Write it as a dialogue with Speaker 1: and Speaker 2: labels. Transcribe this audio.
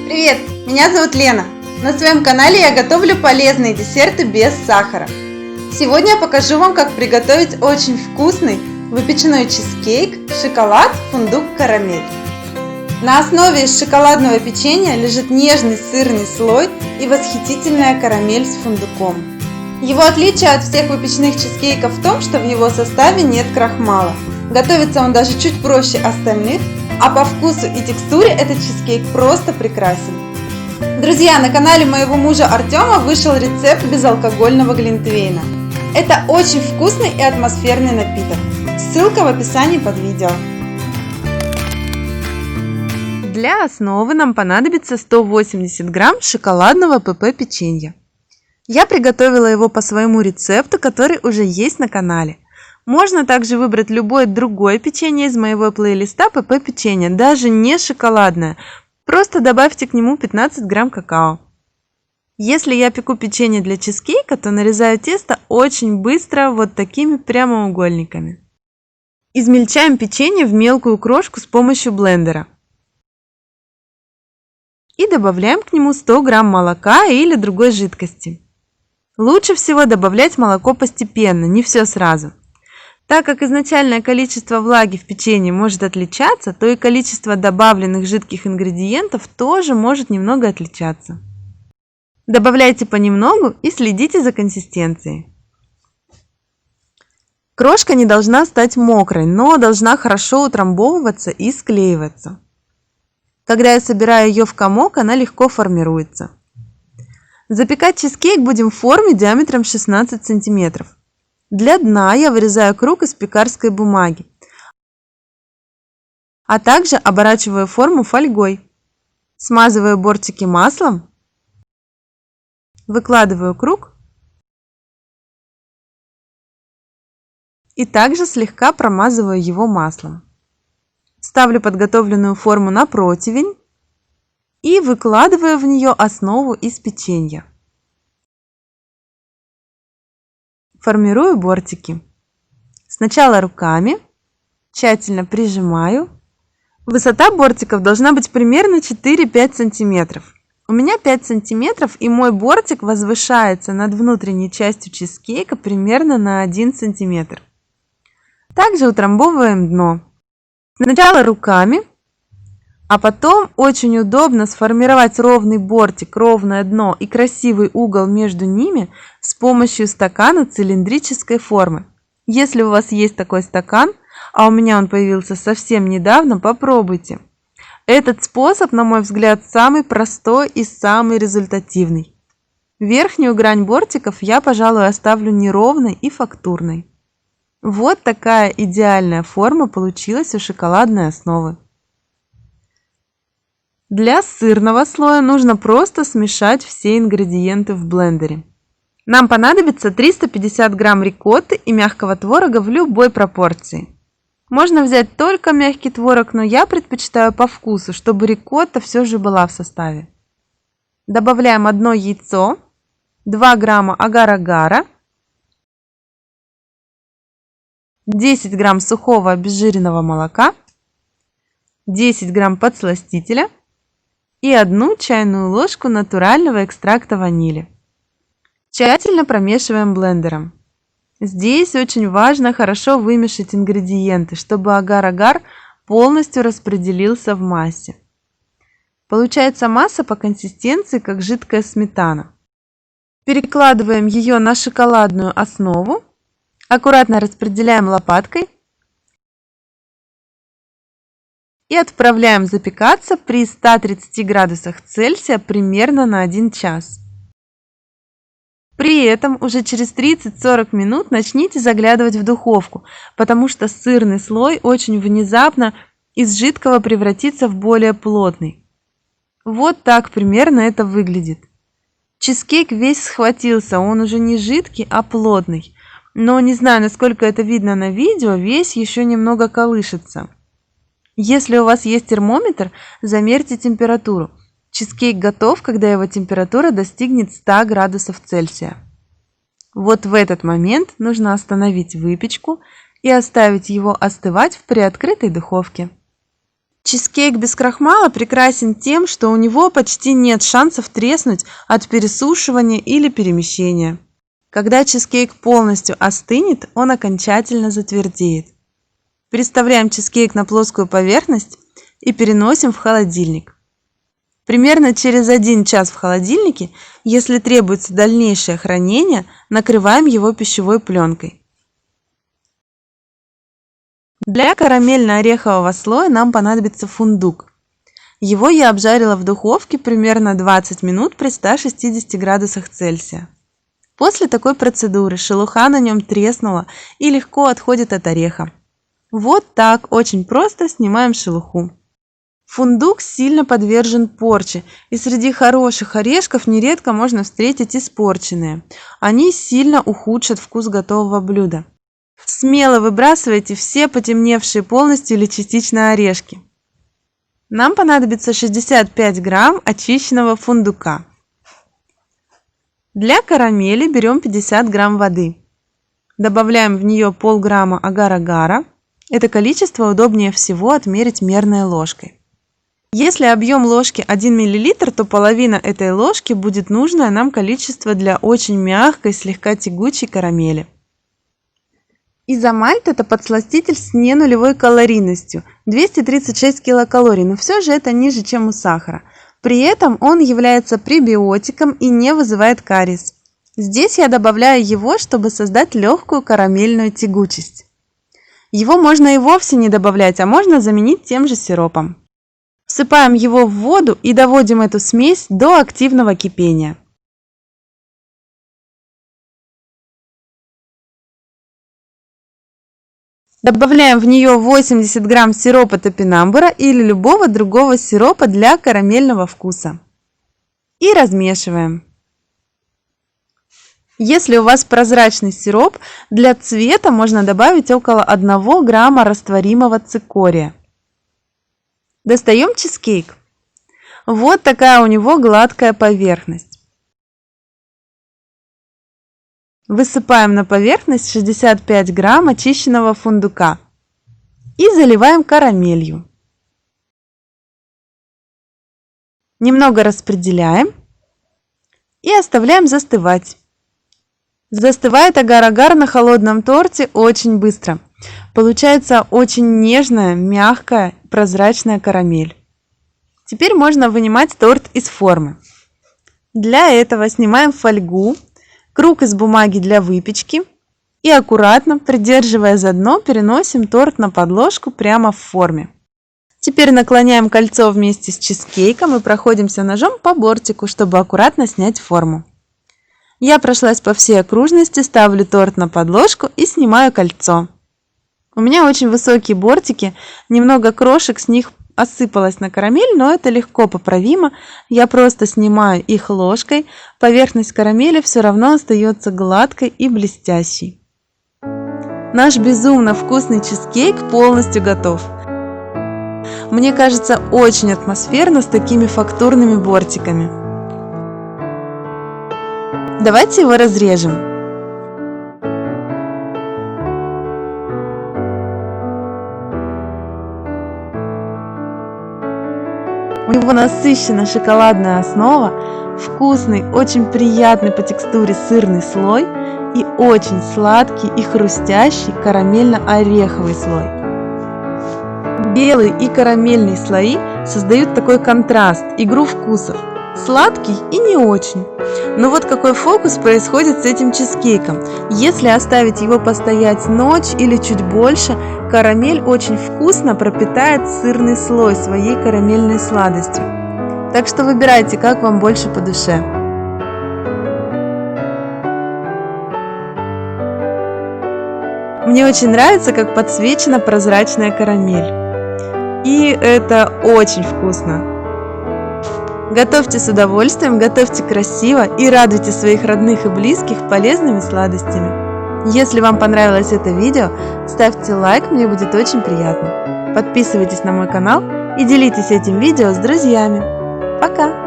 Speaker 1: Привет, меня зовут Лена. На своем канале я готовлю полезные десерты без сахара. Сегодня я покажу вам, как приготовить очень вкусный выпечной чизкейк шоколад, фундук, карамель. На основе из шоколадного печенья лежит нежный сырный слой и восхитительная карамель с фундуком. Его отличие от всех выпечных чизкейков в том, что в его составе нет крахмала. Готовится он даже чуть проще остальных, а по вкусу и текстуре этот чизкейк просто прекрасен. Друзья, на канале моего мужа Артема вышел рецепт безалкогольного глинтвейна. Это очень вкусный и атмосферный напиток. Ссылка в описании под видео. Для основы нам понадобится 180 грамм шоколадного ПП печенья. Я приготовила его по своему рецепту, который уже есть на канале. Можно также выбрать любое другое печенье из моего плейлиста ПП печенье, даже не шоколадное. Просто добавьте к нему 15 грамм какао. Если я пеку печенье для чизкейка, то нарезаю тесто очень быстро вот такими прямоугольниками. Измельчаем печенье в мелкую крошку с помощью блендера. И добавляем к нему 100 грамм молока или другой жидкости. Лучше всего добавлять молоко постепенно, не все сразу. Так как изначальное количество влаги в печенье может отличаться, то и количество добавленных жидких ингредиентов тоже может немного отличаться. Добавляйте понемногу и следите за консистенцией. Крошка не должна стать мокрой, но должна хорошо утрамбовываться и склеиваться. Когда я собираю ее в комок, она легко формируется. Запекать чизкейк будем в форме диаметром 16 см. Для дна я вырезаю круг из пекарской бумаги, а также оборачиваю форму фольгой. Смазываю бортики маслом, выкладываю круг и также слегка промазываю его маслом. Ставлю подготовленную форму на противень и выкладываю в нее основу из печенья. Формирую бортики. Сначала руками, тщательно прижимаю. Высота бортиков должна быть примерно 4-5 см. У меня 5 см, и мой бортик возвышается над внутренней частью чизкейка примерно на 1 см. Также утрамбовываем дно. Сначала руками, а потом очень удобно сформировать ровный бортик, ровное дно и красивый угол между ними с помощью стакана цилиндрической формы. Если у вас есть такой стакан, а у меня он появился совсем недавно, попробуйте. Этот способ, на мой взгляд, самый простой и самый результативный. Верхнюю грань бортиков я, пожалуй, оставлю неровной и фактурной. Вот такая идеальная форма получилась у шоколадной основы. Для сырного слоя нужно просто смешать все ингредиенты в блендере. Нам понадобится 350 грамм рикотты и мягкого творога в любой пропорции. Можно взять только мягкий творог, но я предпочитаю по вкусу, чтобы рикотта все же была в составе. Добавляем 1 яйцо, 2 грамма агар-агара, 10 грамм сухого обезжиренного молока, 10 грамм подсластителя и 1 чайную ложку натурального экстракта ванили. Тщательно промешиваем блендером. Здесь очень важно хорошо вымешать ингредиенты, чтобы агар-агар полностью распределился в массе. Получается масса по консистенции, как жидкая сметана. Перекладываем ее на шоколадную основу, аккуратно распределяем лопаткой и отправляем запекаться при 130 градусах Цельсия примерно на 1 час. При этом уже через 30-40 минут начните заглядывать в духовку, потому что сырный слой очень внезапно из жидкого превратится в более плотный. Вот так примерно это выглядит. Чизкейк весь схватился, он уже не жидкий, а плотный. Но не знаю, насколько это видно на видео, весь еще немного колышется. Если у вас есть термометр, замерьте температуру. Чизкейк готов, когда его температура достигнет 100 градусов Цельсия. Вот в этот момент нужно остановить выпечку и оставить его остывать в приоткрытой духовке. Чизкейк без крахмала прекрасен тем, что у него почти нет шансов треснуть от пересушивания или перемещения. Когда чизкейк полностью остынет, он окончательно затвердеет. Переставляем чизкейк на плоскую поверхность и переносим в холодильник. Примерно через 1 час в холодильнике, если требуется дальнейшее хранение, накрываем его пищевой пленкой. Для карамельно-орехового слоя нам понадобится фундук. Его я обжарила в духовке примерно 20 минут при 160 градусах Цельсия. После такой процедуры шелуха на нем треснула и легко отходит от ореха. Вот так очень просто снимаем шелуху. Фундук сильно подвержен порче, и среди хороших орешков нередко можно встретить испорченные. Они сильно ухудшат вкус готового блюда. Смело выбрасывайте все потемневшие полностью или частично орешки. Нам понадобится 65 грамм очищенного фундука. Для карамели берем 50 грамм воды. Добавляем в нее полграмма агар-агара. Это количество удобнее всего отмерить мерной ложкой. Если объем ложки 1 мл, то половина этой ложки будет нужное нам количество для очень мягкой, слегка тягучей карамели. Изомальт – это подсластитель с ненулевой калорийностью, 236 килокалорий, но все же это ниже, чем у сахара. При этом он является пребиотиком и не вызывает кариес. Здесь я добавляю его, чтобы создать легкую карамельную тягучесть. Его можно и вовсе не добавлять, а можно заменить тем же сиропом. Всыпаем его в воду и доводим эту смесь до активного кипения. Добавляем в нее 80 грамм сиропа топинамбура или любого другого сиропа для карамельного вкуса. И размешиваем. Если у вас прозрачный сироп, для цвета можно добавить около 1 грамма растворимого цикория. Достаем чизкейк. Вот такая у него гладкая поверхность. Высыпаем на поверхность 65 грамм очищенного фундука и заливаем карамелью. Немного распределяем и оставляем застывать. Застывает агар-агар на холодном торте очень быстро. Получается очень нежная, мягкая, прозрачная карамель. Теперь можно вынимать торт из формы. Для этого снимаем фольгу, круг из бумаги для выпечки и аккуратно, придерживая за дно, переносим торт на подложку прямо в форме. Теперь наклоняем кольцо вместе с чизкейком и проходимся ножом по бортику, чтобы аккуратно снять форму. Я прошлась по всей окружности, ставлю торт на подложку и снимаю кольцо. У меня очень высокие бортики, немного крошек с них осыпалось на карамель, но это легко поправимо. Я просто снимаю их ложкой, поверхность карамели все равно остается гладкой и блестящей. Наш безумно вкусный чизкейк полностью готов. Мне кажется, очень атмосферно с такими фактурными бортиками. Давайте его разрежем. У него насыщенная шоколадная основа, вкусный, очень приятный по текстуре сырный слой и очень сладкий и хрустящий карамельно-ореховый слой. Белый и карамельный слои создают такой контраст, игру вкусов. Сладкий и не очень. Но вот какой фокус происходит с этим чизкейком. Если оставить его постоять ночь или чуть больше, карамель очень вкусно пропитает сырный слой своей карамельной сладостью. Так что выбирайте, как вам больше по душе. Мне очень нравится, как подсвечена прозрачная карамель. И это очень вкусно. Готовьте с удовольствием, готовьте красиво и радуйте своих родных и близких полезными сладостями. Если вам понравилось это видео, ставьте лайк, мне будет очень приятно. Подписывайтесь на мой канал и делитесь этим видео с друзьями. Пока!